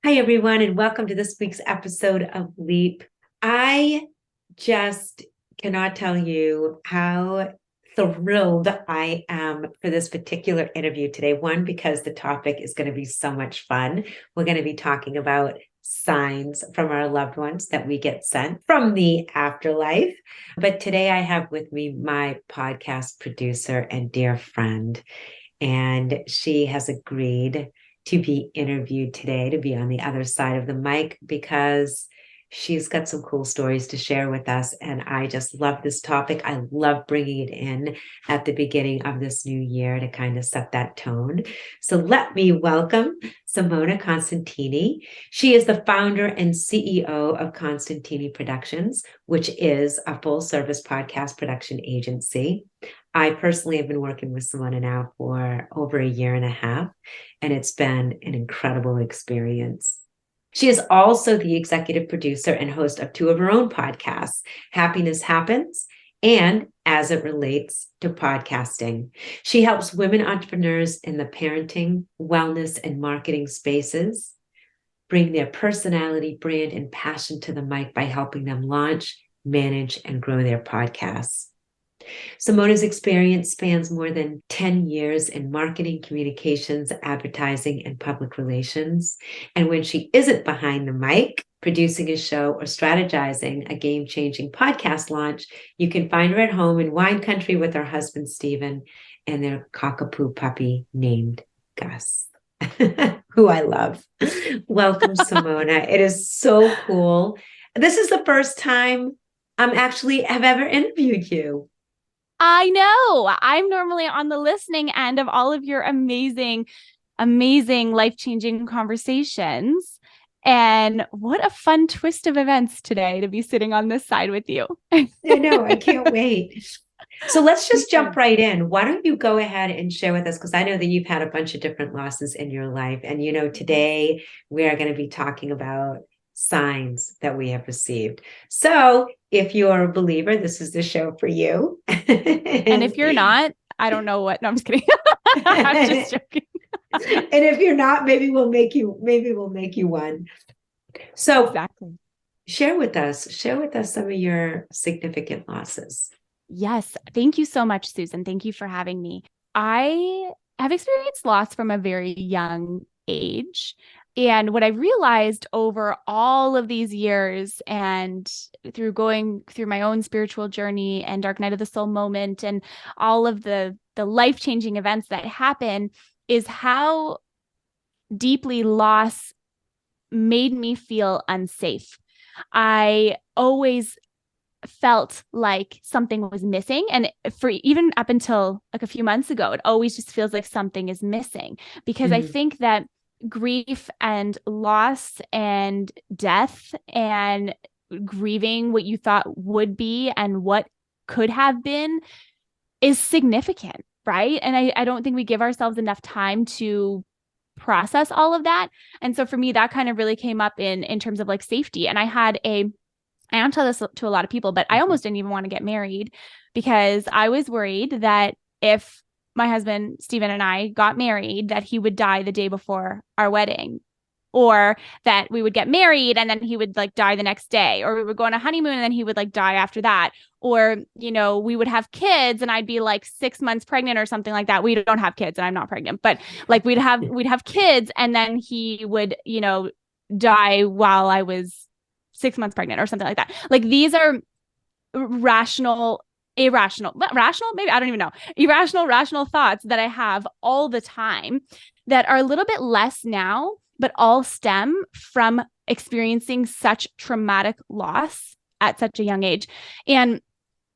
Hi, everyone, and welcome to this week's episode of Leap. I just cannot tell you how thrilled I am for this particular interview today. One, because the topic is going to be so much fun. We're going to be talking about signs from our loved ones that we get sent from the afterlife. But today I have with me my podcast producer and dear friend, and she has agreed to be interviewed today, to be on the other side of the mic, because she's got some cool stories to share with us. And I just love this topic. I love bringing it in at the beginning of this new year to kind of set that tone. So let me welcome Simona Costantini. She is the founder and CEO of Costantini Productions, which is a full service podcast production agency. I personally have been working with Simona now for over a year and a half, and it's been an incredible experience. She is also the executive producer and host of two of her own podcasts, Happiness Happens and As It Relates to Podcasting. She helps women entrepreneurs in the parenting, wellness, and marketing spaces bring their personality, brand, and passion to the mic by helping them launch, manage, and grow their podcasts. Simona's experience spans more than 10 years in marketing, communications, advertising, and public relations. And when she isn't behind the mic, producing a show or strategizing a game-changing podcast launch, you can find her at home in wine country with her husband, Stephen, and their cockapoo puppy named Gus, who I love. Welcome, Simona. It is so cool. This is the first time have ever interviewed you. I know. I'm normally on the listening end of all of your amazing, amazing, life-changing conversations. And what a fun twist of events today to be sitting on this side with you. I know. I can't wait. So let's just jump right in. Why don't you go ahead and share with us? Because I know that you've had a bunch of different losses in your life. And, today we are going to be talking about signs that we have received. So if you're a believer, this is the show for you. And if you're not, I don't know what. No, I'm just kidding. I'm just joking. And if you're not, maybe we'll make you one. So exactly. share with us some of your significant losses. Yes. Thank you so much, Susan. Thank you for having me. I have experienced loss from a very young age. And what I realized over all of these years and through going through my own spiritual journey and Dark Night of the Soul moment and all of the life-changing events that happen is how deeply loss made me feel unsafe. I always felt like something was missing. And for even up until like a few months ago, it always just feels like something is missing because I think that grief and loss and death and grieving what you thought would be and what could have been is significant, right? And I don't think we give ourselves enough time to process all of that. And so for me, that kind of really came up in terms of like safety. And I don't tell this to a lot of people, but I almost didn't even want to get married because I was worried that if my husband, Stephen, and I got married, that he would die the day before our wedding, or that we would get married and then he would like die the next day, or we would go on a honeymoon and then he would like die after that. Or, we would have kids and I'd be like 6 months pregnant or something like that. We don't have kids and I'm not pregnant, but like we'd have kids and then he would, die while I was 6 months pregnant or something like that. Like these are rational, maybe I don't even know, rational thoughts that I have all the time that are a little bit less now, but all stem from experiencing such traumatic loss at such a young age. And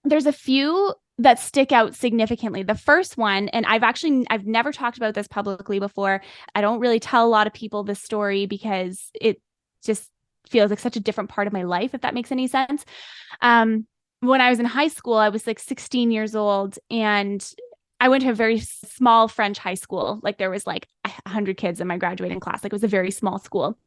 there's a few that stick out significantly. The first one, and I've never talked about this publicly before. I don't really tell a lot of people this story because it just feels like such a different part of my life, if that makes any sense. When I was in high school, I was like 16 years old and I went to a very small French high school. Like there was like 100 kids in my graduating class. Like it was a very small school.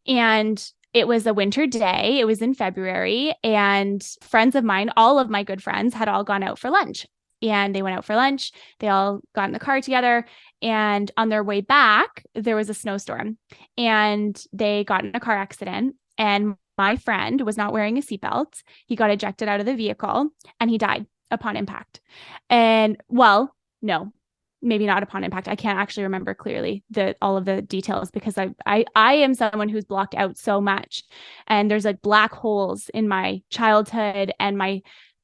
And it was a winter day. It was in February and friends of mine, all of my good friends had all gone out for lunch. And they went out for lunch. They all got in the car together And on their way back, there was a snowstorm and they got in a car accident. And my friend was not wearing a seatbelt. He got ejected out of the vehicle and he died upon impact. And well, no, maybe not upon impact. I can't actually remember clearly all of the details because I am someone who's blocked out so much. And there's like black holes in my childhood and my,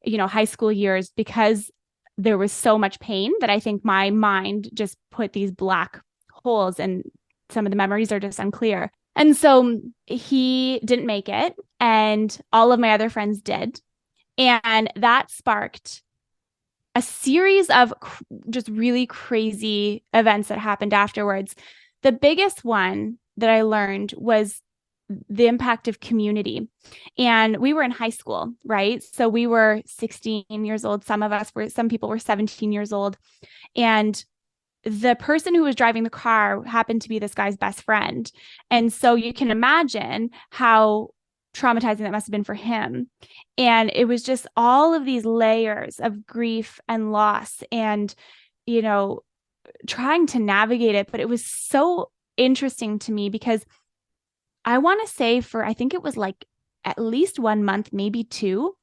high school years because there was so much pain that I think my mind just put these black holes and some of the memories are just unclear. And so he didn't make it and all of my other friends did. And that sparked a series of just really crazy events that happened afterwards. The biggest one that I learned was the impact of community. And we were in high school, right? So we were 16 years old. Some people were 17 years old. And the person who was driving the car happened to be this guy's best friend. And so you can imagine how traumatizing that must have been for him. And it was just all of these layers of grief and loss and, trying to navigate it. But it was so interesting to me because I want to say I think it was like at least 1 month, maybe 2,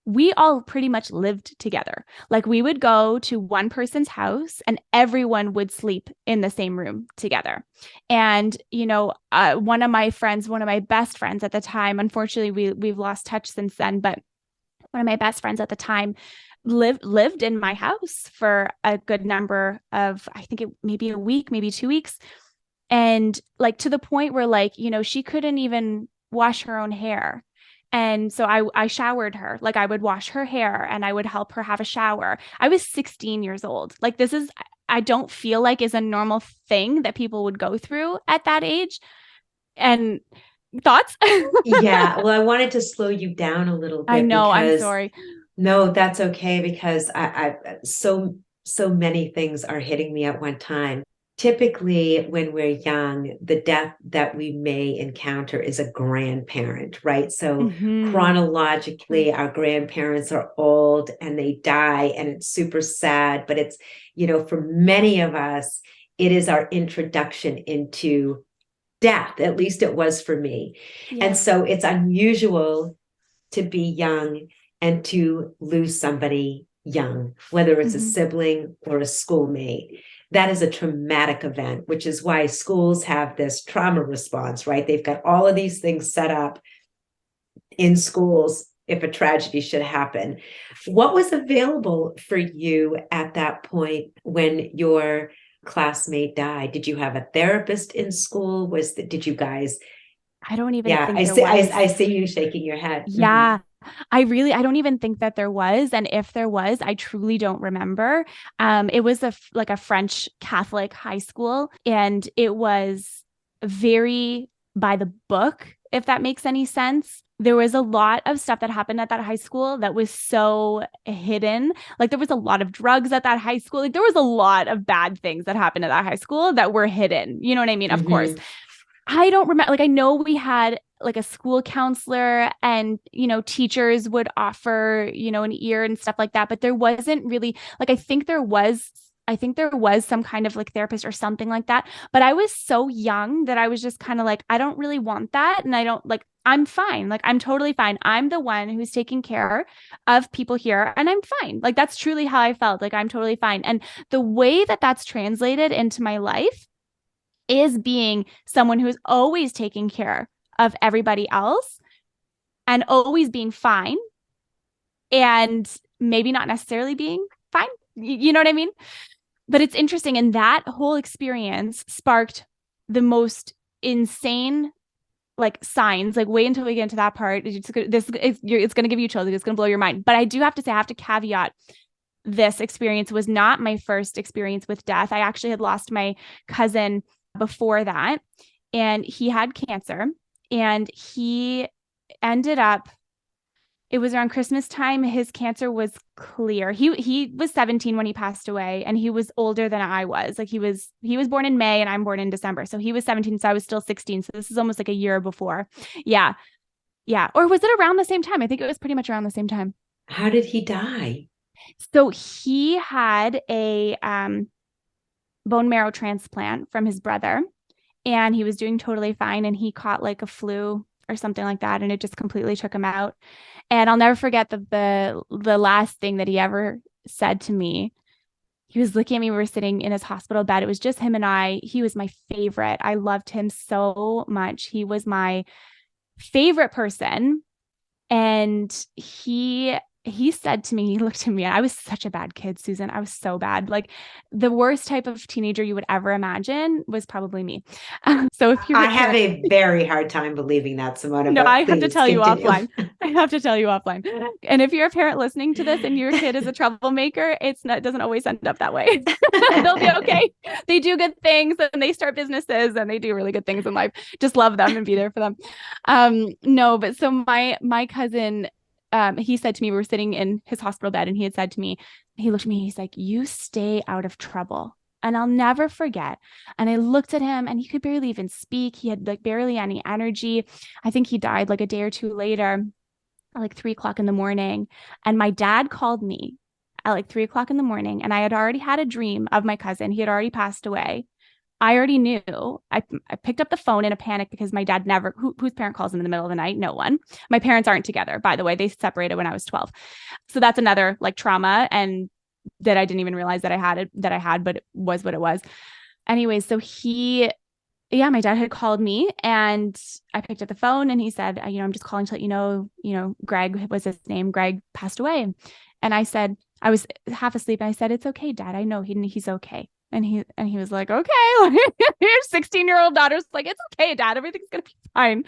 we all pretty much lived together. Like we would go to one person's house and everyone would sleep in the same room together. And, one of my best friends at the time, unfortunately, we've lost touch since then, but one of my best friends at the time lived in my house for a good number of, I think maybe a week, maybe 2 weeks. And like to the point where she couldn't even wash her own hair. And so I showered her. Like I would wash her hair and I would help her have a shower. I was 16 years old. Like I don't feel like is a normal thing that people would go through at that age. And thoughts? Yeah. Well, I wanted to slow you down a little bit. I know, I'm sorry. No, that's okay because so many things are hitting me at one time. Typically, when we're young, the death that we may encounter is a grandparent, right? So chronologically, our grandparents are old and they die, and it's super sad. But it's, for many of us, it is our introduction into death. At least it was for me. Yeah. And so it's unusual to be young and to lose somebody young, whether it's a sibling or a schoolmate. That is a traumatic event, which is why schools have this trauma response, right? They've got all of these things set up in schools if a tragedy should happen. What was available for you at that point when your classmate died? Did you have a therapist in school? Did you guys? I don't even Yeah, think there was. I see you shaking your head. Yeah. I don't even think that there was. And if there was, I truly don't remember. It was a French Catholic high school, and it was very by the book, if that makes any sense. There was a lot of stuff that happened at that high school that was so hidden. Like there was a lot of drugs at that high school. Like there was a lot of bad things that happened at that high school that were hidden. You know what I mean? Of course. I don't remember. Like I know we had like a school counselor and, teachers would offer, an ear and stuff like that. But there wasn't really like, I think there was some kind of like therapist or something like that. But I was so young that I was just kind of like, I don't really want that. And I don't like, I'm fine. Like, I'm totally fine. I'm the one who's taking care of people here and I'm fine. Like, that's truly how I felt. Like, I'm totally fine. And the way that that's translated into my life is being someone who is always taking care of everybody else and always being fine and maybe not necessarily being fine. You know what I mean? But it's interesting. And that whole experience sparked the most insane like signs, like wait until we get into that part. It's going to give you chills. It's going to blow your mind. But I do have to say, I have to caveat this experience was not my first experience with death. I actually had lost my cousin before that, and he had cancer, and he ended up, it was around Christmas time, his cancer was clear. He was 17 when he passed away, and he was older than I was. Like he was born in May and I'm born in December. So he was 17, so I was still 16. So this is almost like a year before. Yeah. Yeah. Or was it around the same time? I think it was pretty much around the same time. How did he die? So he had bone marrow transplant from his brother, and he was doing totally fine, and he caught like a flu or something like that, and it just completely took him out. And I'll never forget the last thing that he ever said to me. He was looking at me. We were sitting in his hospital bed. It was just him and I. He was my favorite. I loved him so much. He was my favorite person. And he said to me, he looked at me, and I was such a bad kid, Susan. I was so bad. Like the worst type of teenager you would ever imagine was probably me. So if you're I have a very hard time believing that, Simona, no, but I have to please tell you continue. offline. I have to tell you offline. And if you're a parent listening to this and your kid is a troublemaker, it doesn't always end up that way. They'll be okay. They do good things and they start businesses and they do really good things in life. Just love them and be there for them. No, but so my cousin, he said to me, we were sitting in his hospital bed, and he had said to me, he looked at me, he's like, "You stay out of trouble." And I'll never forget. And I looked at him, and he could barely even speak. He had like barely any energy. I think he died like a day or two later, at like 3 o'clock in the morning. And my dad called me at like 3 o'clock in the morning, and I had already had a dream of my cousin. He had already passed away. I already knew. I picked up the phone in a panic because my dad never, whose parent calls him in the middle of the night? No one. My parents aren't together, by the way. They separated when I was 12. So that's another like trauma, and that I didn't even realize that I had, but it was what it was. Anyway, so my dad had called me, and I picked up the phone, and he said, I'm just calling to let you know, Greg was his name. Greg passed away. And I said, I was half asleep. And I said, "It's okay, Dad. I know he's okay." And he was like, "Okay." Your 16-year-old daughter's like, "It's okay, Dad. Everything's going to be fine."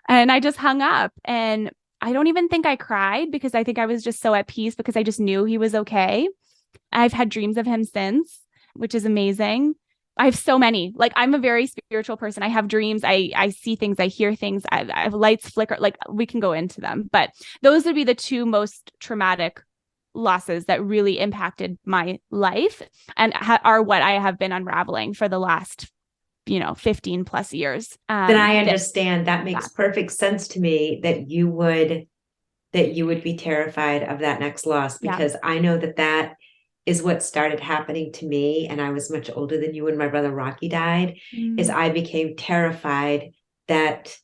And I just hung up, and I don't even think I cried because I think I was just so at peace because I just knew he was okay. I've had dreams of him since, which is amazing. I have so many. Like, I'm a very spiritual person. I have dreams. I see things. I hear things. I have lights flicker. Like, we can go into them, but those would be the two most traumatic losses that really impacted my life and are what I have been unraveling for the last 15 plus years. Then I understand. That makes perfect sense to me that you would be terrified of that next loss, because I know that is what started happening to me. And I was much older than you when my brother Rocky died, is I became terrified that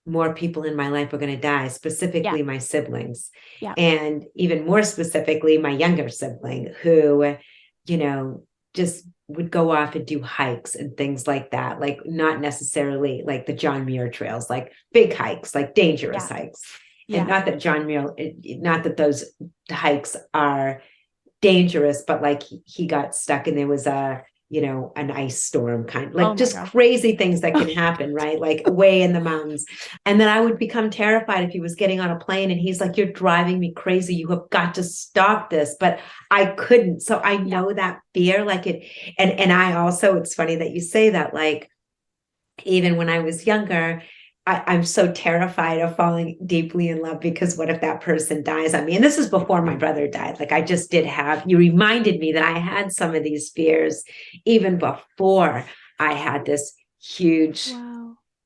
more people in my life were going to die, specifically my siblings. And even more specifically, my younger sibling who, just would go off and do hikes and things like that. Like, not necessarily like the John Muir trails, like big hikes, like dangerous hikes. And not that those hikes are dangerous, but like he got stuck and there was an ice storm, kind of like just crazy things that can happen, right? Like away in the mountains. And then I would become terrified if he was getting on a plane and he's like, "You're driving me crazy. You have got to stop this." But I couldn't. So I know that fear, like it. And I also, it's funny that you say that, like, even when I was younger, I'm so terrified of falling deeply in love, because what if that person dies on me? And this is before my brother died. Like, I just you reminded me that I had some of these fears even before I had this huge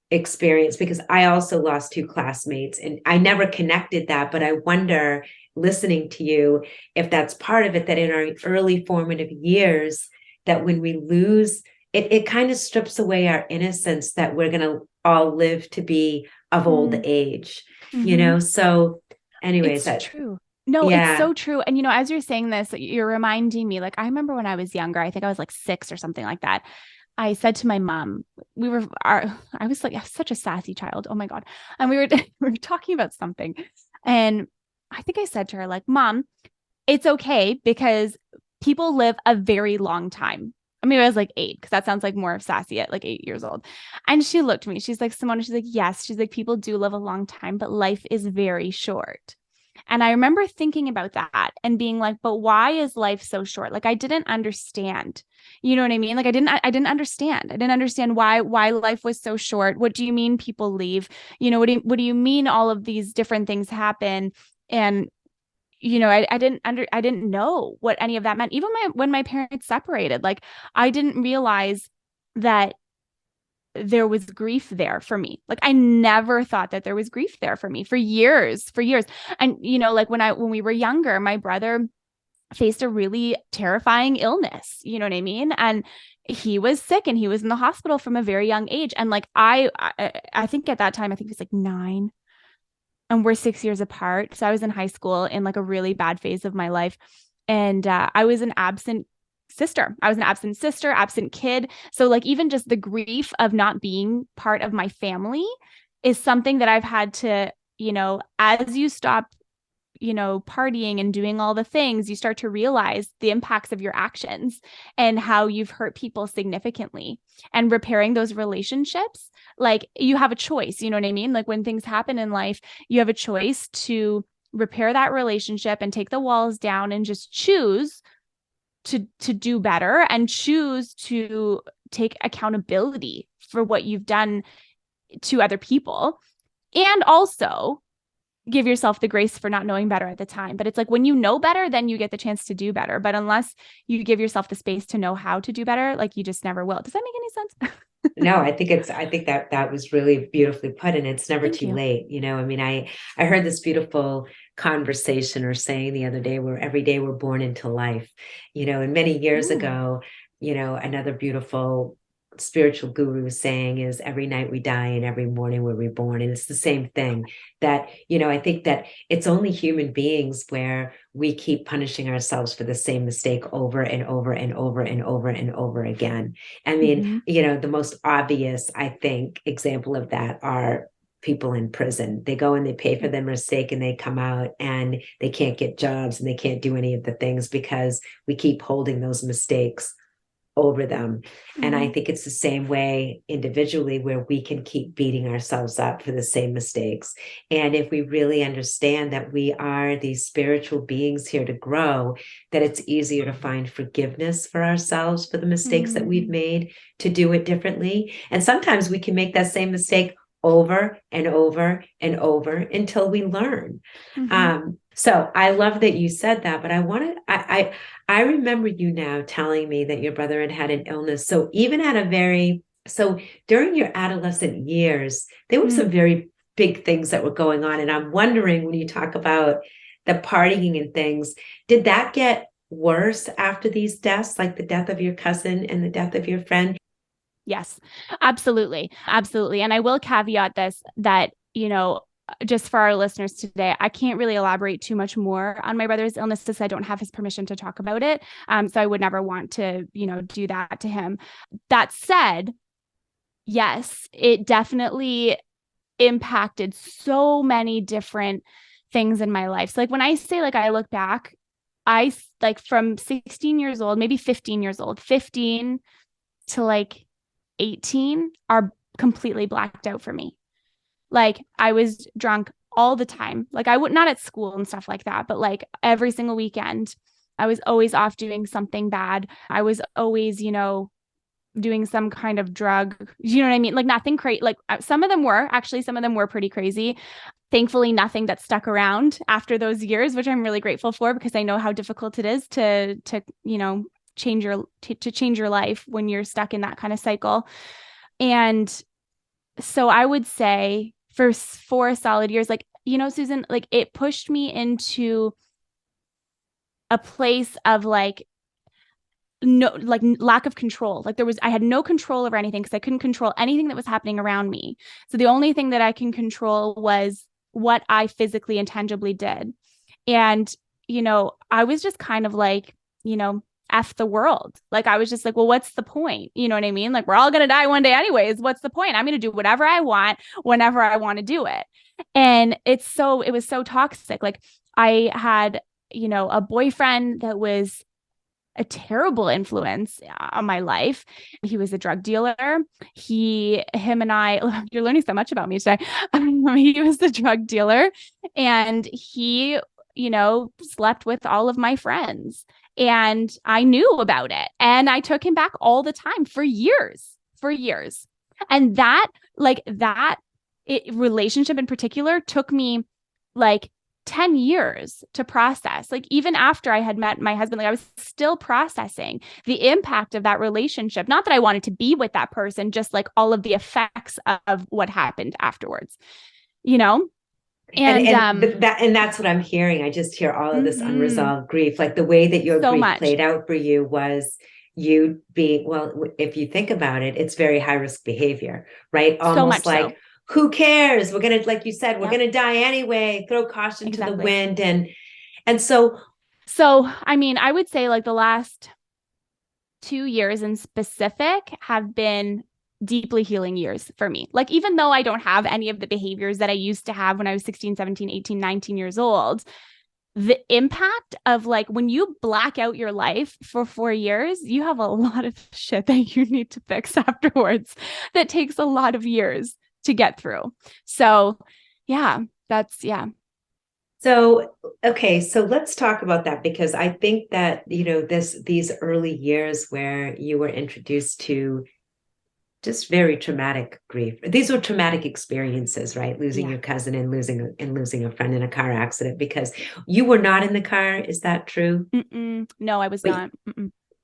experience, because I also lost 2 classmates and I never connected that. But I wonder, listening to you, if that's part of it, that in our early formative years, that when we lose, it kind of strips away our innocence, that we're going to all live to be of old age, So anyways, it's true. No, it's so true. And, as you're saying this, you're reminding me, like, I remember when I was younger, I think I was like 6 or something like that. I said to my mom, I was like such a sassy child. Oh my God. And we were talking about something. And I think I said to her, like, "Mom, it's okay because people live a very long time." I mean, I was like 8, because that sounds like more sassy at like 8 years old. And she looked at me. She's like, "Simona," she's like, "Yes." She's like, "People do live a long time, but life is very short." And I remember thinking about that and being like, but why is life so short? Like, I didn't understand. You know what I mean? Like, I didn't understand. I didn't understand why life was so short. What do you mean people leave? What do you mean all of these different things happen? And I didn't know what any of that meant. Even when my parents separated, like, I didn't realize that there was grief there for me. Like, I never thought that there was grief there for me for years. And, like when we were younger, my brother faced a really terrifying illness. You know what I mean? And he was sick and he was in the hospital from a very young age. And like, I think at that time, I think he was like 9 and we're 6 years apart. So I was in high school in like a really bad phase of my life. And I was an absent sister. I was an absent sister, absent kid. So like even just the grief of not being part of my family is something that I've had to, as you stop, partying and doing all the things, you start to realize the impacts of your actions and how you've hurt people significantly, and repairing those relationships. Like you have a choice, you know what I mean? Like when things happen in life, you have a choice to repair that relationship and take the walls down and just choose to do better and choose to take accountability for what you've done to other people, and also give yourself the grace for not knowing better at the time. But it's like when you know better, then you get the chance to do better. But unless you give yourself the space to know how to do better, like you just never will. Does that make any sense? No, I think that was really beautifully put, and it's never Thank too you. late. I mean, I heard this beautiful conversation or saying the other day, where every day we're born into life, and many years Ooh. ago, another beautiful spiritual guru was saying is every night we die and every morning we're reborn. And it's the same thing that, I think that it's only human beings where we keep punishing ourselves for the same mistake over and over and over and over and over again. I mean, Mm-hmm. the most obvious, I think, example of that are people in prison. They go and they pay for their mistake and they come out and they can't get jobs and they can't do any of the things because we keep holding those mistakes over them. And I Mm-hmm. think it's the same way individually, where we can keep beating ourselves up for the same mistakes. And if we really understand that we are these spiritual beings here to grow, that it's easier to find forgiveness for ourselves for the mistakes that we've Mm-hmm. made, to do it differently. And sometimes we can make that same mistake over and over and over until we learn. Mm-hmm. So I love that you said that, but I remember you now telling me that your brother had an illness. So even so during your adolescent years, there were some very big things that were going on. And I'm wondering, when you talk about the partying and things, did that get worse after these deaths, like the death of your cousin and the death of your friend? Yes, absolutely. Absolutely. And I will caveat this that, just for our listeners today, I can't really elaborate too much more on my brother's illness because I don't have his permission to talk about it. So I would never want to, do that to him. That said, yes, it definitely impacted so many different things in my life. So like when I say, like, I look back, I like from 16 years old, maybe 15 years old, 15 to like 18 are completely blacked out for me. Like I was drunk all the time. Like I would not at school and stuff like that, but like every single weekend, I was always off doing something bad. I was always, doing some kind of drug. You know what I mean? Like nothing crazy. Like some of them were pretty crazy. Thankfully, nothing that stuck around after those years, which I'm really grateful for because I know how difficult it is to change your life when you're stuck in that kind of cycle. And so I would say for 4 solid years, like, Susan, like it pushed me into a place of like, no, like lack of control. Like I had no control over anything because I couldn't control anything that was happening around me. So the only thing that I can control was what I physically and tangibly did. And, I was just kind of like, F the world. Like I was just like, well, what's the point? You know what I mean? Like we're all going to die one day anyways. What's the point? I'm going to do whatever I want whenever I want to do it. And it was so toxic. Like I had, a boyfriend that was a terrible influence on my life. He was a drug dealer. Him and I, you're learning so much about me today. He was the drug dealer and he, slept with all of my friends. And I knew about it. And I took him back all the time for years. And relationship in particular took me like 10 years to process. Like even after I had met my husband, like I was still processing the impact of that relationship. Not that I wanted to be with that person, just like all of the effects of what happened afterwards, And And that's what I'm hearing. I just hear all of this mm-hmm. unresolved grief. Like the way that your So grief much. played out for you was you being, well, if you think about it, it's very high risk behavior, right? So Almost much like, so. who cares? We're going to, like you said, we're Yep, going to die anyway, throw caution to the exactly. wind. And so, So, I mean, I would say like the last 2 years in specific have been deeply healing years for me. Like, even though I don't have any of the behaviors that I used to have when I was 16, 17, 18, 19 years old, the impact of like when you black out your life for 4 years, you have a lot of shit that you need to fix afterwards that takes a lot of years to get through. So, yeah, yeah. so, okay, so let's talk about that, because I think that, these early years where you were introduced to just very traumatic grief. These were traumatic experiences, right? Losing Yeah. your cousin and losing a friend in a car accident, because you were not in the car. Is that true? No, I was But not.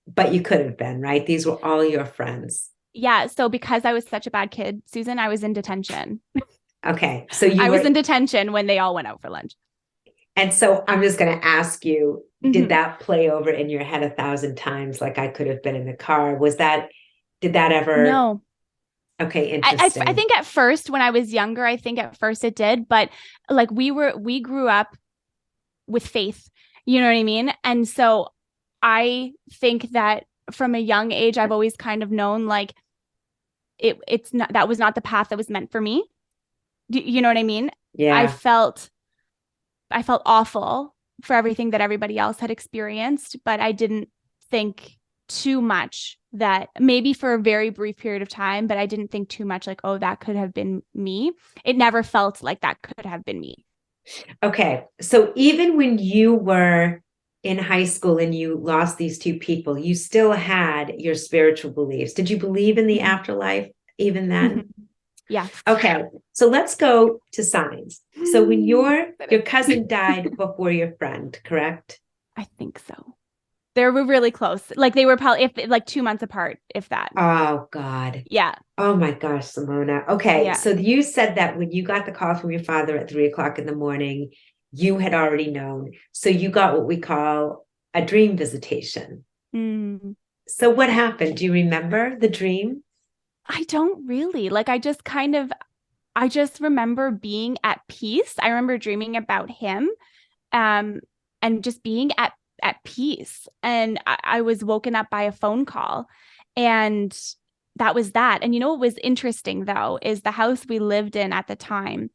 but you could have been, right? These were all your friends. Yeah. So because I was such a bad kid, Susan, I was in detention. Okay, so you I was in were, detention when they all went out for lunch. and so I'm just going to ask you, did Mhm. that play over in your head 1,000 times? Like, I could have been in the car. Did that ever? No, Okay, I interesting. think at first when I was younger, I think at first it did, but like we grew up with faith, you know what I mean? And so I think that from a young age, I've always kind of known like it's not, that was not the path that was meant for me. You know what I mean? I Yeah. felt I felt awful for everything that everybody else had experienced, but I didn't think too much that maybe for a very brief period of time, but I didn't think too much like, oh, that could have been me. It never felt like that could have been me. Okay. So even when you were in high school and you lost these two people, you still had your spiritual beliefs. Did you believe in the Mhm. afterlife even then? Mhm. Yeah. Okay. So let's go to signs. So when your Excited. cousin died before your friend, correct? I think so. They were really close. Like they were probably if like 2 months apart, if that. Oh God. Yeah. Oh my gosh, Simona. Okay. Yeah. So you said that when you got the call from your father at 3 o'clock in the morning, you had already known. So you got what we call a dream visitation. Mm. So what happened? Do you remember the dream? I don't really. Like I just remember being at peace. I remember dreaming about him, um, and just being at peace. And I was woken up by a phone call, and that was that. And you know what was interesting though is the house we lived in at the time.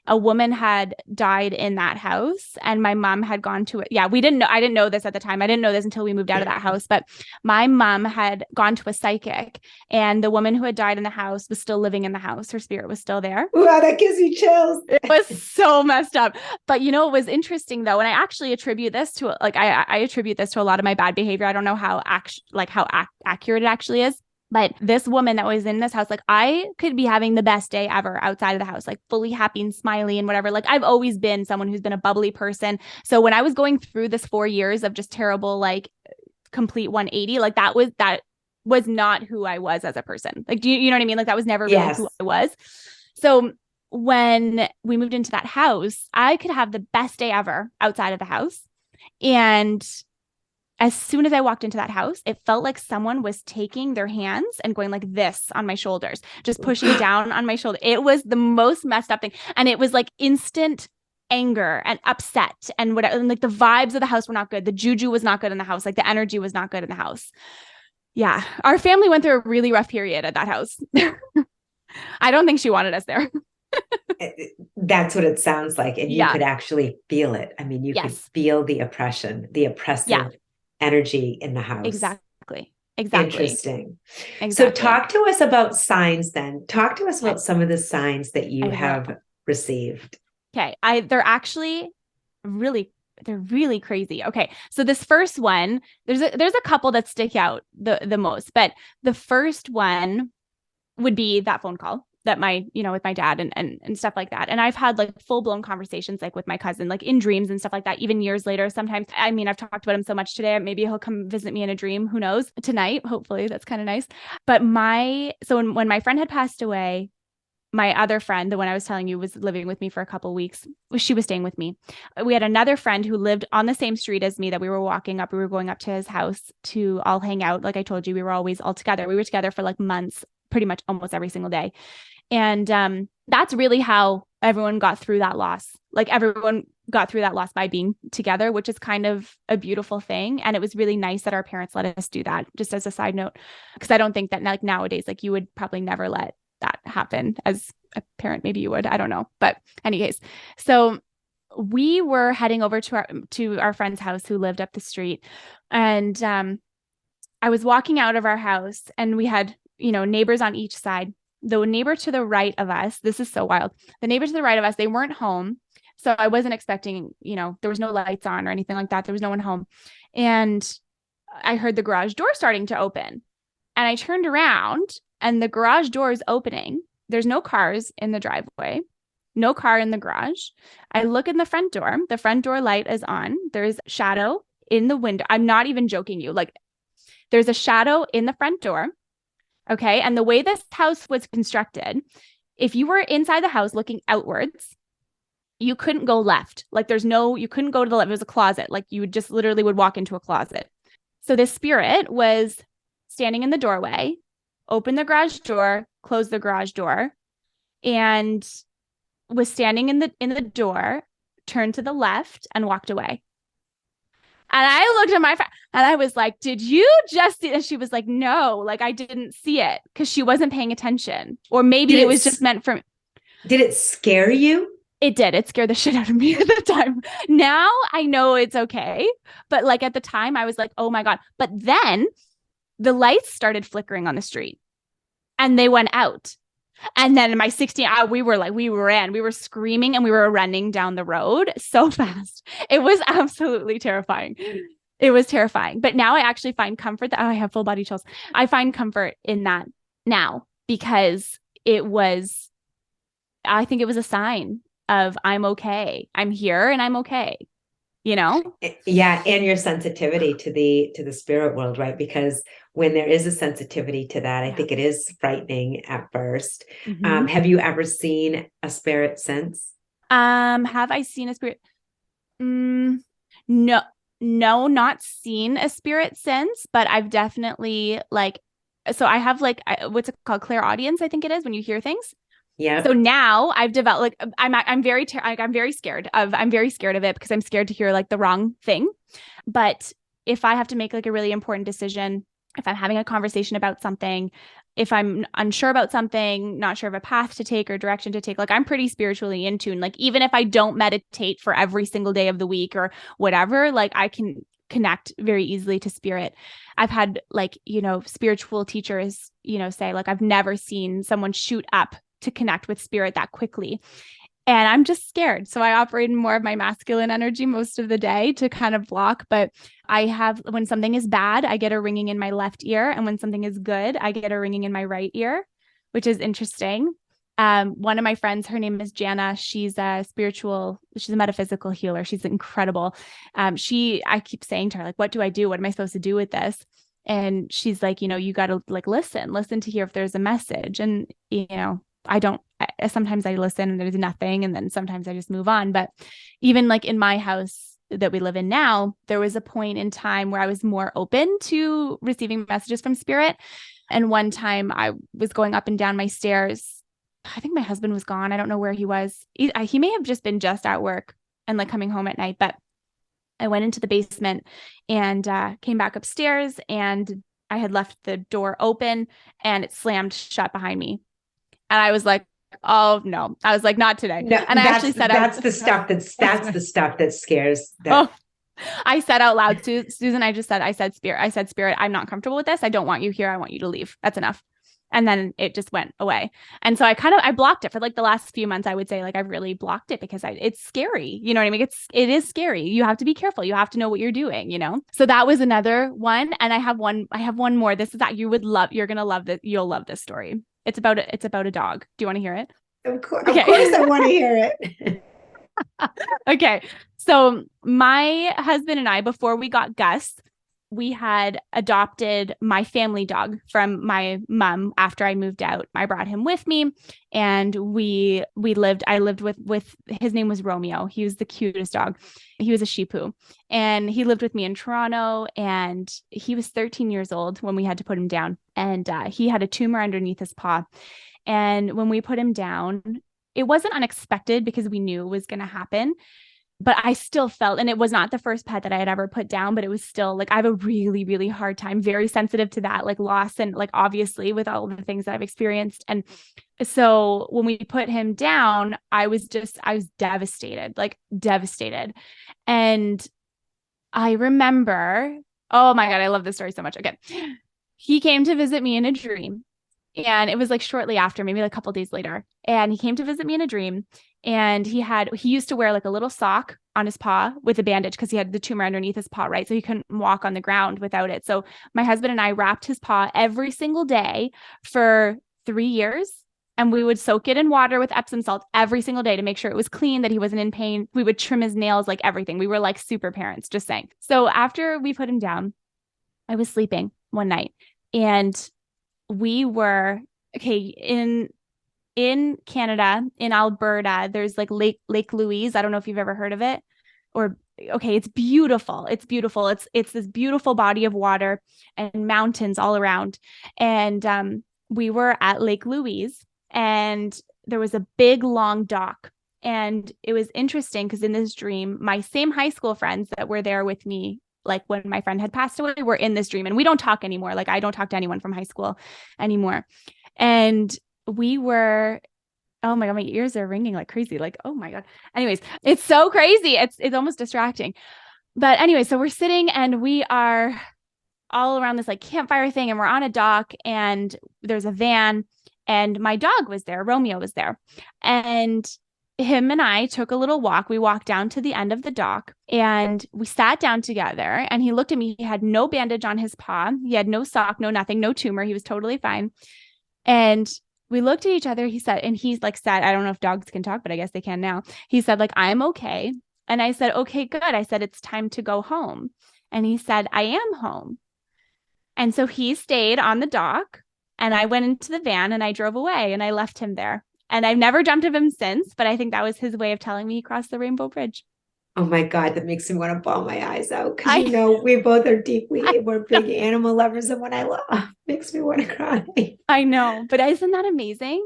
A woman had died in that house, and my mom had gone to it. Yeah, we didn't know. I didn't know this at the time. I didn't know this until we moved out of that house. But my mom had gone to a psychic, and the woman who had died in the house was still living in the house. Her spirit was still there. Wow, that gives me chills. It was so messed up. But you know, it was interesting though. And I actually attribute this to like, I attribute this to a lot of my bad behavior. I don't know how accurate it actually is. But this woman that was in this house, like I could be having the best day ever outside of the house, like fully happy and smiley and whatever. Like I've always been someone who's been a bubbly person. So when I was going through this 4 years of just terrible, like complete 180, like that was not who I was as a person. Like, you know what I mean? Like that was never really who Yes. I was. So when we moved into that house, I could have the best day ever outside of the house. And as soon as I walked into that house, it felt like someone was taking their hands and going like this on my shoulders, just pushing down on my shoulder. It was the most messed up thing. And it was like instant anger and upset and whatever. And like the vibes of the house were not good. The juju was not good in the house. Like the energy was not good in the house. Yeah. Our family went through a really rough period at that house. I don't think she wanted us there. That's what it sounds like. And you Yeah. could actually feel it. I mean, you could Yes. feel the oppression, the Yeah. oppressive energy in the house. Exactly. Exactly. Interesting. So Exactly. talk to us about signs then. Talk to us Okay. about some of the signs that you I will. have received. Okay. They're actually really they're really crazy. Okay. So this first one, there's a couple that stick out the most, but the first one would be that phone call that with my dad and stuff like that. And I've had like full blown conversations like with my cousin, like in dreams and stuff like that, even years later. Sometimes, I mean, I've talked about him so much today. Maybe he'll come visit me in a dream. Who knows? Tonight, hopefully, that's kind of nice. But so when my friend had passed away, my other friend, the one I was telling you was living with me for a couple of weeks, she was staying with me. We had another friend who lived on the same street as me that we were walking up. We were going up to his house to all hang out. Like I told you, we were always all together. We were together for like months, pretty much almost every single day. And that's really how everyone got through that loss. Like everyone got through that loss by being together, which is kind of a beautiful thing. And it was really nice that our parents let us do that, just as a side note, because I don't think that like nowadays, like you would probably never let that happen as a parent. Maybe you would, I don't know. But anyways, so we were heading over to our friend's house who lived up the street. And I was walking out of our house and we had, neighbors on each side. The neighbor to the right of us, this is so wild. The neighbor to the right of us, they weren't home. So I wasn't expecting, there was no lights on or anything like that. There was no one home. And I heard the garage door starting to open. And I turned around and the garage door is opening. There's no cars in the driveway, no car in the garage. I look in the front door. The front door light is on. There's shadow in the window. I'm not even joking you. Like there's a shadow in the front door. Okay. And the way this house was constructed, if you were inside the house looking outwards, you couldn't go left. Like you couldn't go to the left. It was a closet. Like you would just literally would walk into a closet. So this spirit was standing in the doorway, opened the garage door, closed the garage door, and was standing in the door, turned to the left and walked away. And I looked at my friend and I was like, did you just see? And she was like, no, like I didn't see it because she wasn't paying attention. Or maybe it was just meant for me. Did it scare you? It did. It scared the shit out of me at the time. Now I know it's okay. But like at the time I was like, oh my God. But then the lights started flickering on the street and they went out. And then in my 16, we were screaming and we were running down the road so fast. It was absolutely terrifying. It was terrifying. But now I actually find comfort I have full body chills. I find comfort in that now because I think it was a sign of I'm okay. I'm here and I'm okay. Yeah. And your sensitivity to the spirit world, right? Because when there is a sensitivity to that, I think it is frightening at first. Mm-hmm. Have you ever seen a spirit since? Have I seen a spirit? No, not seen a spirit since, but I've definitely so I have what's it called? Clairaudience, I think it is when you hear things. Yeah. So now I've developed I'm very scared of it because I'm scared to hear the wrong thing. But if I have to make a really important decision, if I'm having a conversation about something, if I'm unsure about something, not sure of a path to take or direction to take, I'm pretty spiritually in tune. Even if I don't meditate for every single day of the week or whatever, I can connect very easily to spirit. I've had spiritual teachers, say I've never seen someone shoot up to connect with spirit that quickly. And I'm just scared. So I operate in more of my masculine energy most of the day to kind of block. But when something is bad, I get a ringing in my left ear. And when something is good, I get a ringing in my right ear, which is interesting. One of my friends, her name is Jana. She's a metaphysical healer. She's incredible. I keep saying to her, what do I do? What am I supposed to do with this? And she's like, you got to listen to hear if there's a message. And, sometimes I listen and there's nothing. And then sometimes I just move on. But even in my house that we live in now, there was a point in time where I was more open to receiving messages from spirit. And one time I was going up and down my stairs. I think my husband was gone. I don't know where he was. He may have just been just at work and coming home at night, but I went into the basement and came back upstairs and I had left the door open and it slammed shut behind me. And I was like, oh no, I was like, not today. No, and I actually said, that's the stuff that scares that. Oh, I said out loud, Susan, I said, spirit, I'm not comfortable with this. I don't want you here. I want you to leave. That's enough. And then it just went away. And so I blocked it for the last few months. I would say I've really blocked it because it's scary. You know what I mean? It is scary. You have to be careful. You have to know what you're doing, So that was another one. And I have one more. This is that you're going to love this. You'll love this story. It's about a dog. Do you want to hear it? Of course I want to hear it. Okay. So my husband and I, before we got Gus, we had adopted my family dog from my mom after I moved out. I brought him with me, and I lived with his name was Romeo. He was the cutest dog. He was a Shih Tzu, and he lived with me in Toronto, and he was 13 years old when we had to put him down, and he had a tumor underneath his paw. And when we put him down, it wasn't unexpected because we knew it was going to happen. But I still felt, and it was not the first pet that I had ever put down, but it was still like, I have a really, really hard time, very sensitive to that, like loss. And like, obviously with all the things that I've experienced. And so when we put him down, I was devastated, like devastated. And I remember, oh my God, I love this story so much. Okay. He came to visit me in a dream. And it was like shortly after, maybe like a couple days later. And he came to visit me in a dream. And he used to wear like a little sock on his paw with a bandage because he had the tumor underneath his paw, right? So he couldn't walk on the ground without it. So my husband and I wrapped his paw every single day for 3 years. And we would soak it in water with Epsom salt every single day to make sure it was clean, that he wasn't in pain. We would trim his nails, like everything. We were like super parents, just saying. So after we put him down, I was sleeping one night, and we were in Canada, in Alberta. There's like Lake Louise. I don't know if you've ever heard of it, or okay, it's beautiful. It's beautiful. It's this beautiful body of water and mountains all around. And we were at Lake Louise, and there was a big long dock. And it was interesting because in this dream, my same high school friends that were there with me, like when my friend had passed away, were in this dream, and we don't talk anymore. Like I don't talk to anyone from high school anymore. And we were, oh my God, my ears are ringing like crazy. Like, oh my God. Anyways, it's so crazy. It's almost distracting. But anyway, so we're sitting and we are all around this like campfire thing, and we're on a dock, and there's a van, and my dog was there. Romeo was there. And him and I took a little walk. We walked down to the end of the dock, and we sat down together, and he looked at me. He had no bandage on his paw. He had no sock, no nothing, no tumor. He was totally fine. And we looked at each other. He said, and he's like said, I don't know if dogs can talk, but I guess they can now. He said, like, I'm okay. And I said, okay, good. I said, it's time to go home. And he said, I am home. And so he stayed on the dock, and I went into the van and I drove away, and I left him there. And I've never dreamt of him since, but I think that was his way of telling me he crossed the Rainbow Bridge. Oh my God, that makes me want to bawl my eyes out because we both are we're big animal lovers, and when I laugh, makes me want to cry. I know, but isn't that amazing?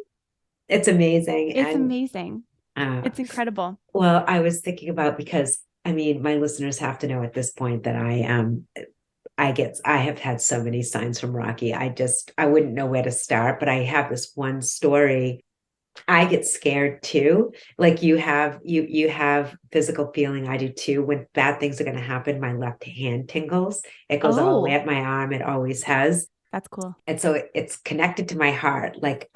It's amazing. It's amazing. It's incredible. Well, I was thinking about, because I mean, my listeners have to know at this point that I have had so many signs from Rocky. I wouldn't know where to start, but I have this one story. I get scared too. Like you have physical feeling. I do too. When bad things are going to happen, my left hand tingles. It goes all the way up my arm. It always has. That's cool. And so it's connected to my heart. Like,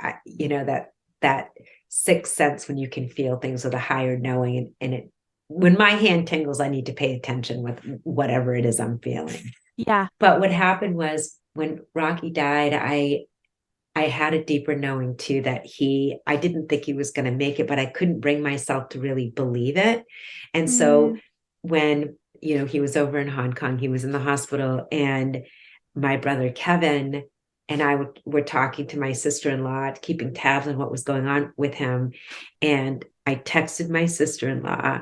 that sixth sense when you can feel things with a higher knowing. And when my hand tingles, I need to pay attention with whatever it is I'm feeling. Yeah. But what happened was when Rocky died, I had a deeper knowing too that I didn't think he was going to make it, but I couldn't bring myself to really believe it. And so when, he was over in Hong Kong, he was in the hospital, and my brother Kevin and I were talking to my sister-in-law, keeping tabs on what was going on with him. And I texted my sister-in-law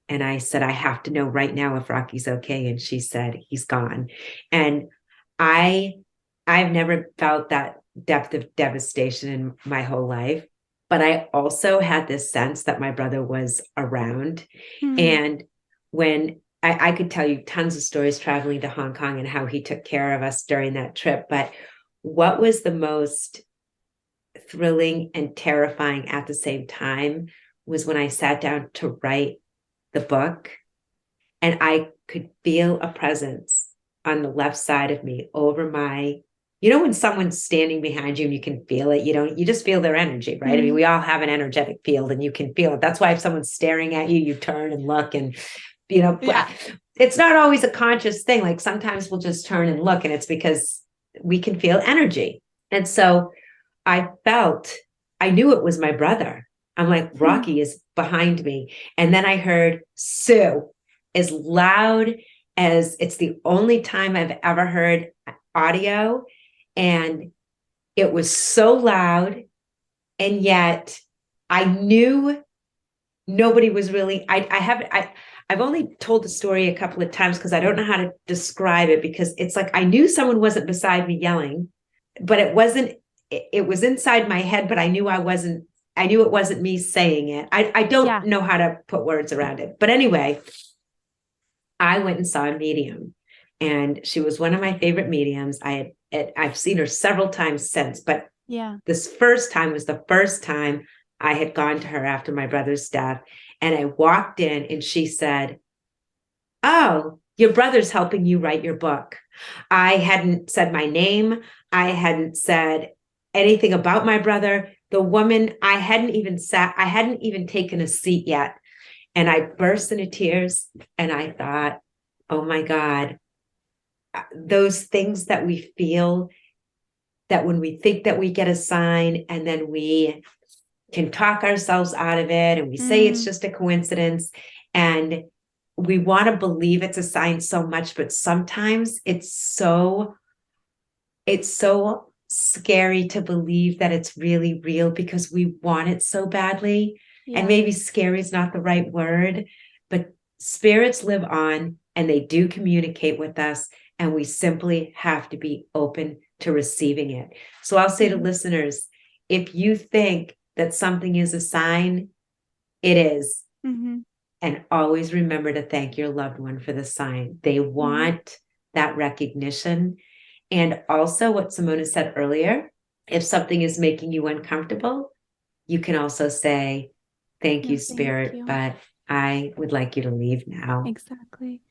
and I said, I have to know right now if Rocky's okay. And she said, he's gone. And I've never felt that depth of devastation in my whole life, but I also had this sense that my brother was around. And when I could tell you tons of stories traveling to Hong Kong and how he took care of us during that trip, but what was the most thrilling and terrifying at the same time was when I sat down to write the book, and I could feel a presence on the left side of me over my, when someone's standing behind you and you can feel it, you just feel their energy, right? I mean, we all have an energetic field and you can feel it. That's why if someone's staring at you, you turn and look, and, it's not always a conscious thing. Like sometimes we'll just turn and look, and it's because we can feel energy. And so I knew it was my brother. I'm like, Rocky is behind me. And then I heard Sue, as loud as it's the only time I've ever heard audio, and it was so loud, and yet I knew nobody was really, I've only told the story a couple of times because I don't know how to describe it, because it's like I knew someone wasn't beside me yelling, but it was inside my head, but I knew it wasn't me saying it. I don't know how to put words around it. But anyway, I went and saw a medium, and she was one of my favorite mediums. I've seen her several times since, but this first time was the first time I had gone to her after my brother's death. And I walked in and she said, "Oh, your brother's helping you write your book." I hadn't said my name. I hadn't said anything about my brother. The woman, I hadn't even taken a seat yet. And I burst into tears, and I thought, oh my God, those things that we feel, that when we think that we get a sign, and then we can talk ourselves out of it, and we say it's just a coincidence, and we want to believe it's a sign so much, but sometimes it's so scary to believe that it's really real because we want it so badly. And maybe scary is not the right word, but spirits live on, and they do communicate with us, and we simply have to be open to receiving it. So I'll say to listeners, if you think that something is a sign, it is. And always remember to thank your loved one for the sign. They want that recognition. And also what Simona said earlier, if something is making you uncomfortable, you can also say, thank you, Spirit, but I would like you to leave now. Exactly.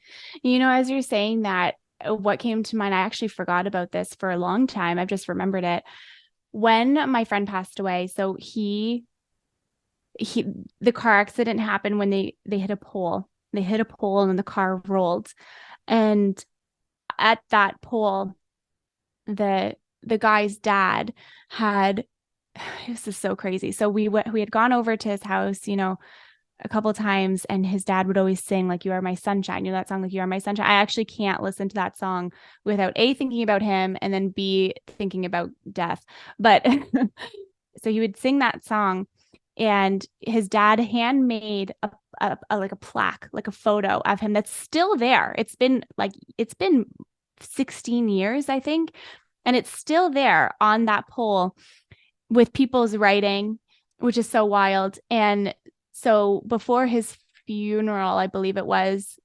As you're saying that, what came to mind, I actually forgot about this for a long time. I've just remembered it. When my friend passed away, so the car accident happened when they hit a pole. They hit a pole and the car rolled. And at that pole, the guy's dad had, this is so crazy. So we had gone over to his house, a couple of times, and his dad would always sing like, "You Are My Sunshine." That song, like, "You Are My Sunshine." I actually can't listen to that song without A, thinking about him, and then B, thinking about death. But so he would sing that song, and his dad handmade like a plaque, like a photo of him that's still there. It's been 16 years, I think. And it's still there on that pole with people's writing, which is so wild. And so before his funeral, I believe it was,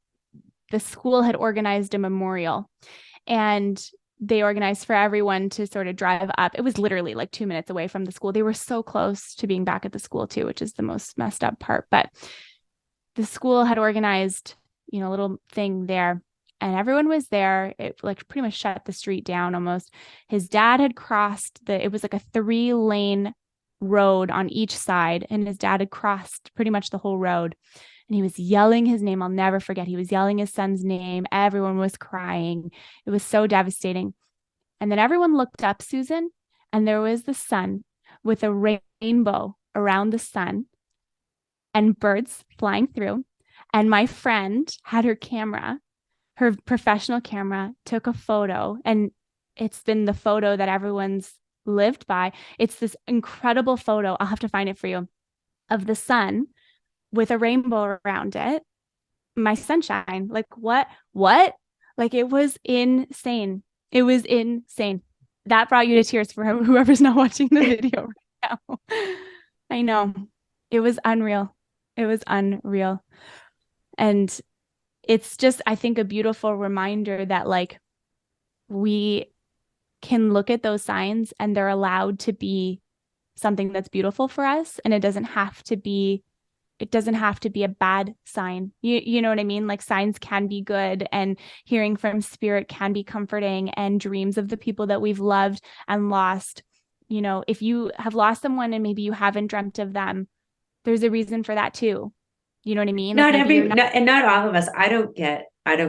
the school had organized a memorial, and they organized for everyone to sort of drive up. It was literally like 2 minutes away from the school. They were so close to being back at the school too, which is the most messed up part. But the school had organized, a little thing there, and everyone was there. It like pretty much shut the street down almost. His dad had crossed it was like a 3-lane road on each side, and his dad had crossed pretty much the whole road, and he was yelling his name. I'll never forget. He was yelling his son's name. Everyone was crying. It was so devastating. And then everyone looked up, Susan, and there was the sun with a rainbow around the sun and birds flying through. And my friend had her professional camera, took a photo, and it's been the photo that everyone's lived by. It's this incredible photo. I'll have to find it for you, of the sun with a rainbow around it. My sunshine. Like, what? Like, it was insane. It was insane. That brought you to tears for whoever's not watching the video right now. I know. It was unreal. It was unreal. And it's just, I think, a beautiful reminder that, like, we can look at those signs and they're allowed to be something that's beautiful for us. And it doesn't have to be a bad sign. You know what I mean? Like, signs can be good, and hearing from spirit can be comforting, and dreams of the people that we've loved and lost. If you have lost someone and maybe you haven't dreamt of them, there's a reason for that too. You know what I mean? Not all of us. I don't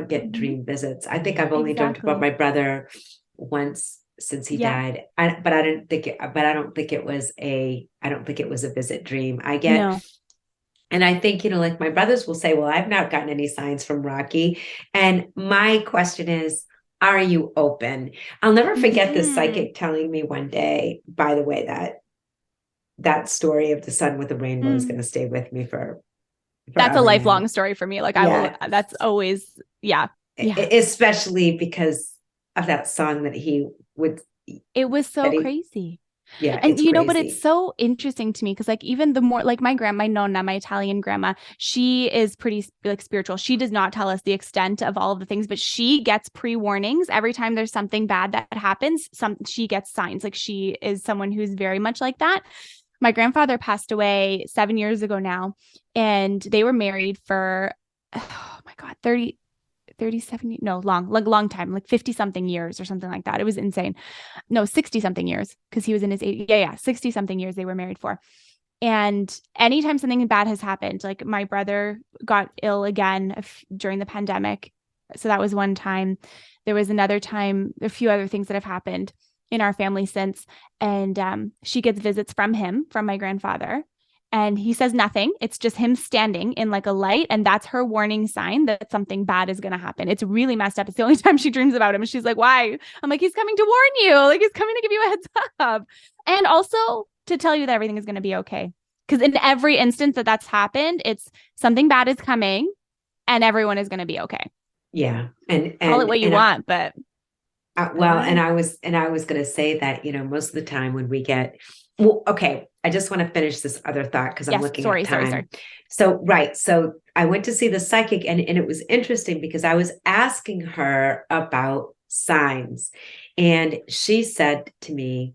get dream visits. I think I've only dreamt about my brother once since he died. But I don't think it was a visit dream. I get And I think, like my brothers will say, well, I've not gotten any signs from Rocky. And my question is, are you open? I'll never forget this Mhm. psychic telling me one day, by the way, that story of the sun with the rainbow is going Mm. to stay with me for That's a forever now. lifelong story for me. Like I will, Yeah. that's always, yeah. Yeah. Especially because of that song that he would, It was so that he, crazy. yeah, And it's but it's crazy. so interesting to me because like even the more like my grandma, my nonna, my Italian grandma, she is pretty like spiritual. She does not tell us the extent of all of the things, but she gets pre-warnings every time there's something bad that happens. She gets signs. Like she is someone who's very much like that. My grandfather passed away 7 years ago now, and they were married for oh my God, 37, no, long time, like 50 something years or something like that. It was insane. No, 60 something years because he was in his 80s. Yeah, 60 something years they were married for. And anytime something bad has happened, like my brother got ill again during the pandemic. So that was one time. There was another time, a few other things that have happened in our family since. And she gets visits from him, from my grandfather. And he says nothing. It's just him standing in like a light. And that's her warning sign that something bad is going to happen. It's really messed up. It's the only time she dreams about him. And she's like, why? I'm like, he's coming to warn you. Like, he's coming to give you a heads up. And also to tell you that everything is going to be okay. Because in every instance that that's happened, it's something bad is coming and everyone is going to be okay. Yeah. And, Call it and, what you and want, but I well, don't know. and I was going to say that, most of the time when we get, well, okay, I just want to finish this other thought because I'm Yes. looking at Sorry. time. So, right. So I went to see the psychic and it was interesting because I was asking her about signs and she said to me,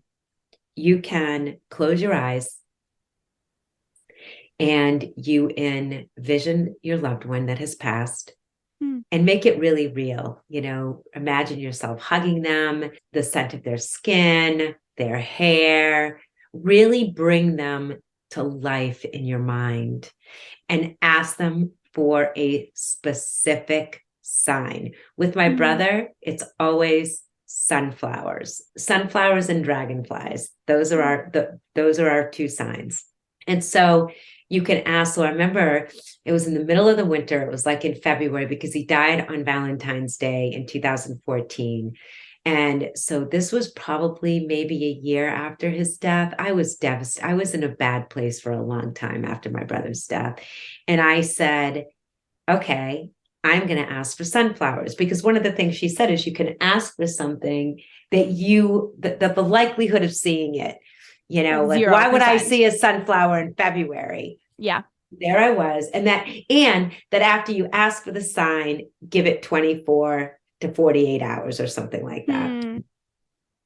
you can close your eyes and you envision your loved one that has passed Hmm. and make it really real. Imagine yourself hugging them, the scent of their skin, their hair, really bring them to life in your mind and ask them for a specific sign. With my Hmm. brother, it's always sunflowers and dragonflies. Hmm. Those are our two signs. And so you can ask. So I remember it was in the middle of the winter. It was like in February because he died on Valentine's Day in 2014. And so this was probably maybe a year after his death. I was devastated. I was in a bad place for a long time after my brother's death. And I said, okay, I'm going to ask for sunflowers because one of the things she said is you can ask for something that the likelihood of seeing it, Like like why would I 0%. see a sunflower in February? Yeah. There I was. And that after you ask for the sign, give it 24 to 48 hours or something like that. Hmm.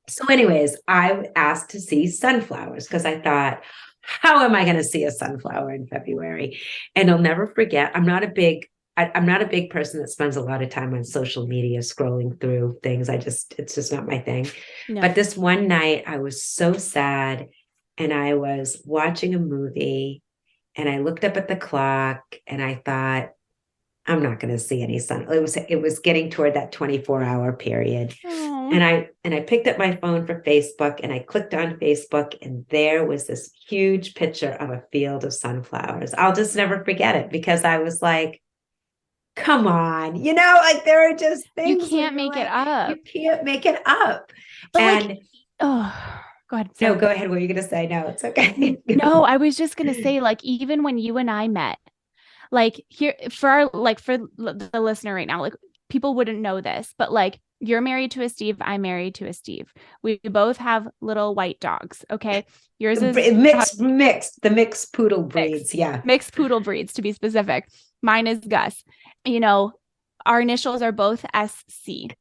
So, anyways, I asked to see sunflowers because I thought, how am I going to see a sunflower in February? And I'll never forget. I'm not a big person that spends a lot of time on social media scrolling through things. It's just not my thing. No. But this one night, I was so sad, and I was watching a movie, and I looked up at the clock, and I thought, I'm not going to see any sun. It was getting toward that 24-hour period. Oh. And I picked up my phone for Facebook and I clicked on Facebook and there was this huge picture of a field of sunflowers. I'll just never forget it because I was like, come on, like there are just You things where can't you're make it like, you up. can't make it up. But like, And oh, go ahead. no, Sorry. go ahead. What are you going to say? No, it's okay. No, I was just going to say, like, even when you and I met, like here for the listener right now, like people wouldn't know this, but like you're married to a Steve, I'm married to a Steve. We both have little white dogs. Okay. Yours is The mixed poodle mixed, breeds. Yeah. mixed poodle breeds to be specific. Mine is Gus. You know, our initials are both SC.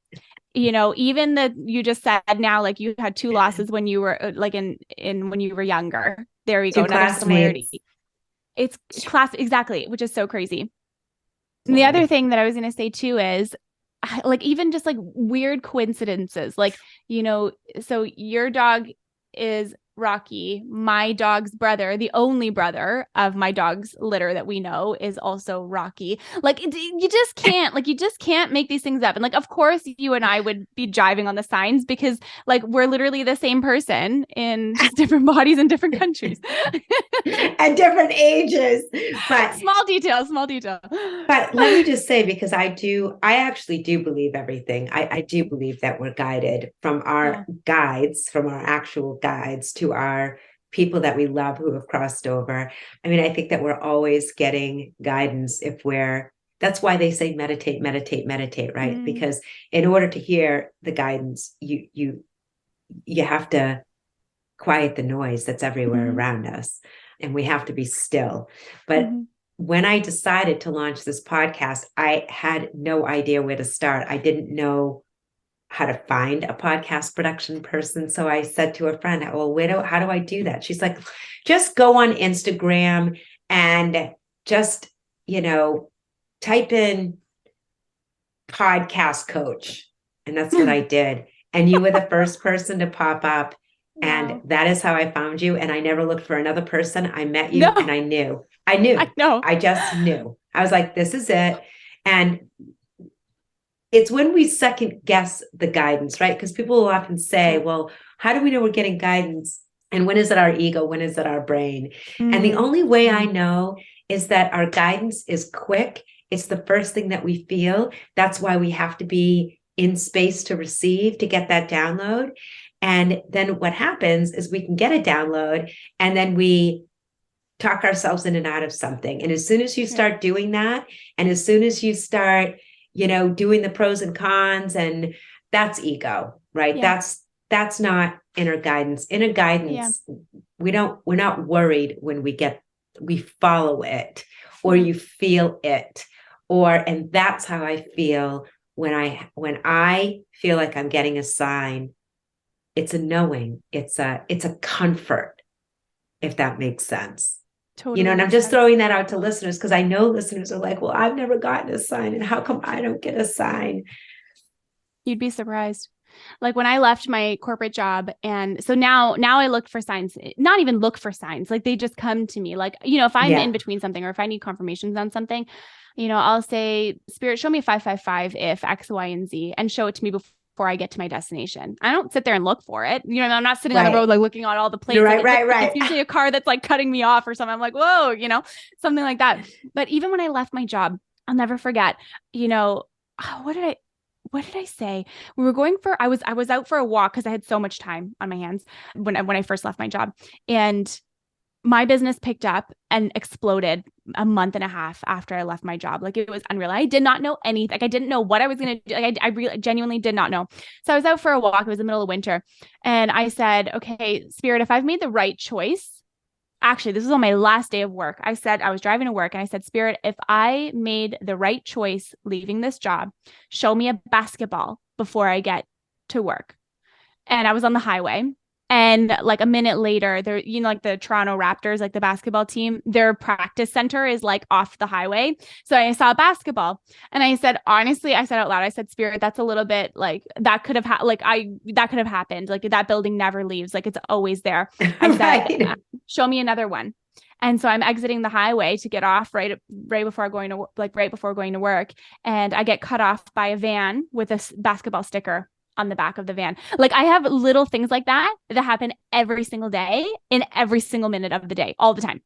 Even that you just said now, like you had two losses when you were like in when you were younger. There we go. Two Another classmates. similarity. It's class exactly, which is so crazy. And the other Wow. thing that I was going to say too is like even just like weird coincidences, like, so your dog is Rocky, my dog's brother, the only brother of my dog's litter that we know, is also Rocky. Like you just can't make these things up. And like, of course you and I would be jiving on the signs because like we're literally the same person in just different bodies in different countries. At different ages. But small detail. But let me just say, because I actually do believe everything. I do believe that we're guided from our guides, from our actual guides to our people that we love who have crossed over. I mean, I think that we're always getting guidance that's why they say meditate, right? Because in order to hear the guidance, you have to quiet the noise that's everywhere around us, and we have to be still. But when I decided to launch this podcast, I had no idea where to start. I didn't know how to find a podcast production person. So I said to a friend, well, how do I do that? She's like, just go on Instagram and just, type in podcast coach. And that's what I did. And you were the first person to pop up. Wow. And that is how I found you. And I never looked for another person. I met you and I knew. I just knew. I was like, this is it. And it's when we second guess the guidance, right? Because people will often say, well, how do we know we're getting guidance? And when is it our ego? When is it our brain? And the only way I know is that our guidance is quick. It's the first thing that we feel. That's why we have to be in space to receive, to get that download. And then what happens is we can get a download and then we talk ourselves in and out of something. And as soon as you start doing that, and as soon as you start, doing the pros and cons, and that's ego, right? Yeah. That's not inner guidance. Inner guidance, we're not worried when we follow it, or you feel it, and that's how I feel when I feel like I'm getting a sign. It's a knowing, it's a comfort, if that makes sense. Totally. And I'm just throwing that out to listeners because I know listeners are like, well, I've never gotten a sign, and how come I don't get a sign? You'd be surprised. Like when I left my corporate job, and so now I look for signs, not even look for signs, like they just come to me. Like, if I'm in between something, or if I need confirmations on something, I'll say, Spirit, show me 555 if X, Y, and Z, and show it to me before I get to my destination. I don't sit there and look for it. I'm not sitting on the road, like looking at all the plates. Right. It's usually a car that's like cutting me off or something. I'm like, whoa, something like that. But even when I left my job, I'll never forget, what did I say? We were going for, I was out for a walk because I had so much time on my hands when I first left my job, and my business picked up and exploded a month and a half after I left my job. Like it was unreal. I did not know anything. Like I didn't know what I was going to do. Like I really genuinely did not know. So I was out for a walk. It was the middle of winter. And I said, okay, Spirit, if I've made the right choice, actually, this was on my last day of work. I said, I was driving to work and I said, Spirit, if I made the right choice leaving this job, show me a basketball before I get to work. And I was on the highway. And like a minute later, there, like the Toronto Raptors, like the basketball team, their practice center is like off the highway. So I saw a basketball, and I said, honestly, I said out loud, I said, Spirit, that's a little bit like that could have that could have happened. Like that building never leaves. Like it's always there. I said, show me another one. And so I'm exiting the highway to get off right before going to work. And I get cut off by a van with a basketball sticker on the back of the van. Like I have little things like that happen every single day, in every single minute of the day, all the time.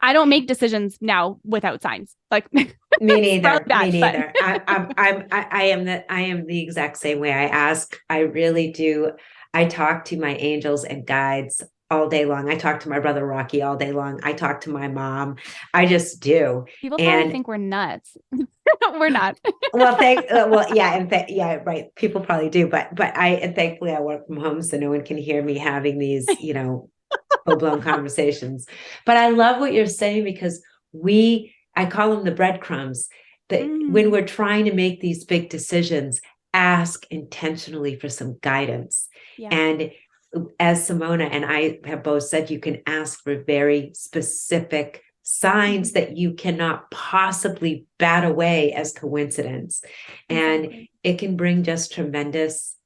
I don't make decisions now without signs. Like me neither. I am the exact same way. I really do. I talk to my angels and guides all day long. I talk to my brother Rocky all day long. I talk to my mom. I just do. People probably think we're nuts. We're not. Right. People probably do, but thankfully I work from home, so no one can hear me having these, full-blown conversations. But I love what you're saying, because I call them the breadcrumbs, that when we're trying to make these big decisions, ask intentionally for some guidance. Yeah. And as Simona and I have both said, you can ask for very specific signs that you cannot possibly bat away as coincidence. Exactly. And it can bring just tremendous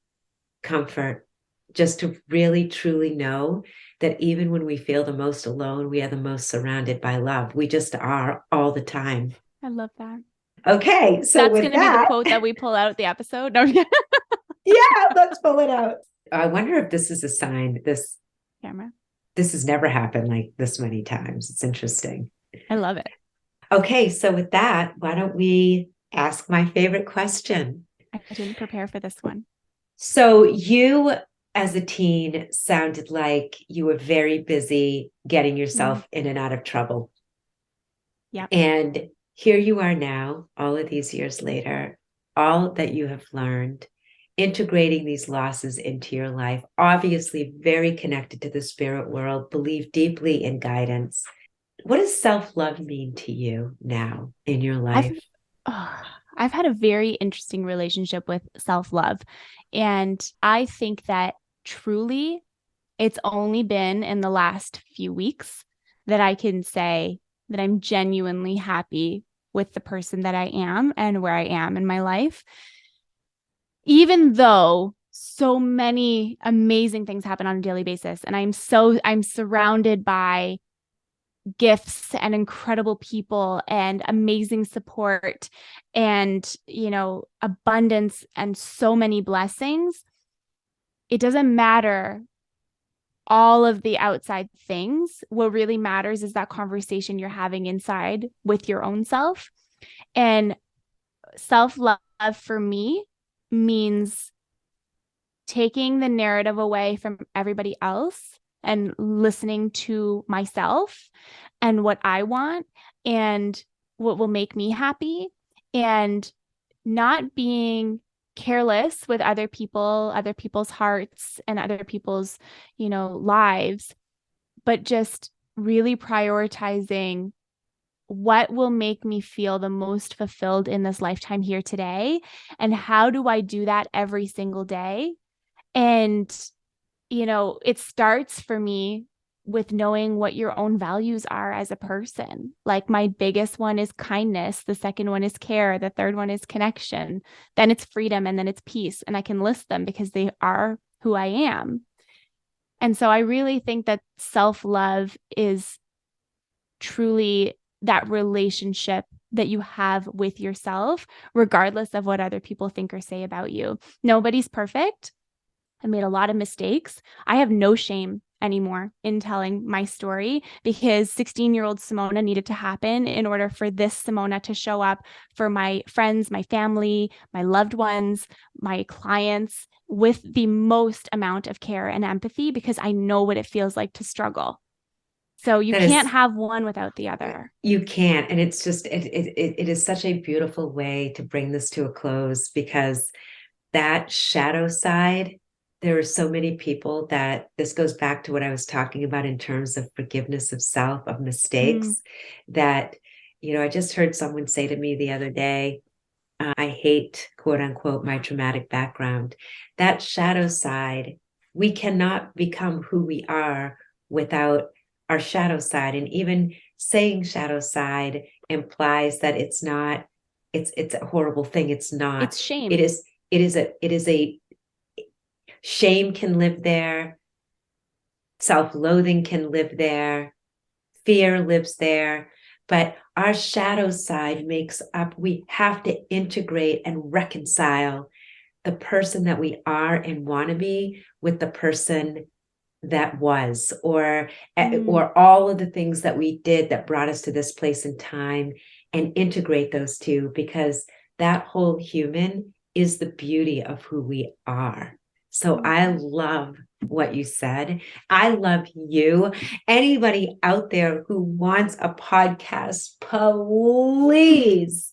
comfort just to really, truly know that even when we feel the most alone, we are the most surrounded by love. We just are all the time. I love that. Okay, so That's with going to be the that, quote that we pull out at the episode. No, yeah, let's pull it out. I wonder if this is a sign. camera. This has never happened like this many times. It's interesting. I love it. Okay, so with that, why don't we ask my favorite question? I didn't prepare for this one. So you, as a teen, sounded like you were very busy getting yourself in and out of trouble. Yeah. And here you are now, all of these years later, all that you have learned, integrating these losses into your life, obviously very connected to the spirit world, believe deeply in guidance. What does self-love mean to you now in your life? I've had a very interesting relationship with self-love. And I think that truly it's only been in the last few weeks that I can say that I'm genuinely happy with the person that I am and where I am in my life. Even though so many amazing things happen on a daily basis, and I'm surrounded by gifts and incredible people and amazing support and, abundance and so many blessings. It doesn't matter all of the outside things. What really matters is that conversation you're having inside with your own self. And self-love for me means taking the narrative away from everybody else and listening to myself and what I want and what will make me happy, and not being careless with other people's hearts and other people's, lives, but just really prioritizing what will make me feel the most fulfilled in this lifetime here today. And how do I do that every single day? And, it starts for me with knowing what your own values are as a person. Like my biggest one is kindness. The second one is care. The third one is connection. Then it's freedom. And then it's peace. And I can list them because they are who I am. And so I really think that self-love is truly that relationship that you have with yourself, regardless of what other people think or say about you. Nobody's perfect. I made a lot of mistakes. I have no shame anymore in telling my story because 16-year-old Simona needed to happen in order for this Simona to show up for my friends, my family, my loved ones, my clients with the most amount of care and empathy, because I know what it feels like to struggle. So you can't have one without the other. You can't. And it's just, it is such a beautiful way to bring this to a close, because that shadow side, there are so many people that this goes back to what I was talking about in terms of forgiveness of self, of mistakes, that, I just heard someone say to me the other day, I hate, quote unquote, my traumatic background. That shadow side, we cannot become who we are without our shadow side. And even saying shadow side implies that it's not, it's a horrible thing. It's not. It's shame. It is a shame can live there. Self-loathing can live there. Fear lives there. But our shadow side makes up, we have to integrate and reconcile the person that we are and want to be with the person that was, or all of the things that we did that brought us to this place in time, and integrate those two, because that whole human is the beauty of who we are. So I love what you said. I love you. Anybody out there who wants a podcast, please.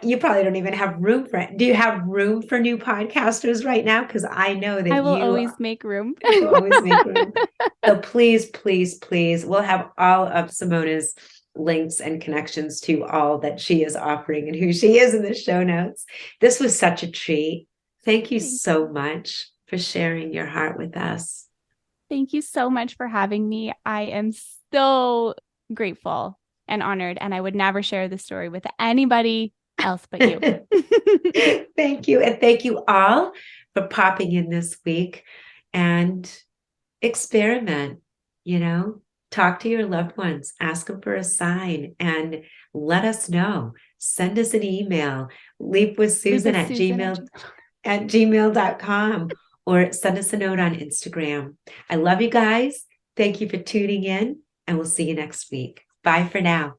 You probably don't even have room for it. Do you have room for new podcasters right now? Because I know that I will always make room. You always make room. So please, please, please, we'll have all of Simona's links and connections to all that she is offering and who she is in the show notes. This was such a treat. Thank you so much for sharing your heart with us. Thank you so much for having me. I am so grateful and honored, and I would never share this story with anybody else but you. Thank you. And thank you all for popping in this week, and experiment, talk to your loved ones, ask them for a sign, and let us know. Send us an email, leapwithsusan at gmail.com, or send us a note on Instagram. I love you guys. Thank you for tuning in, and we'll see you next week. Bye for now.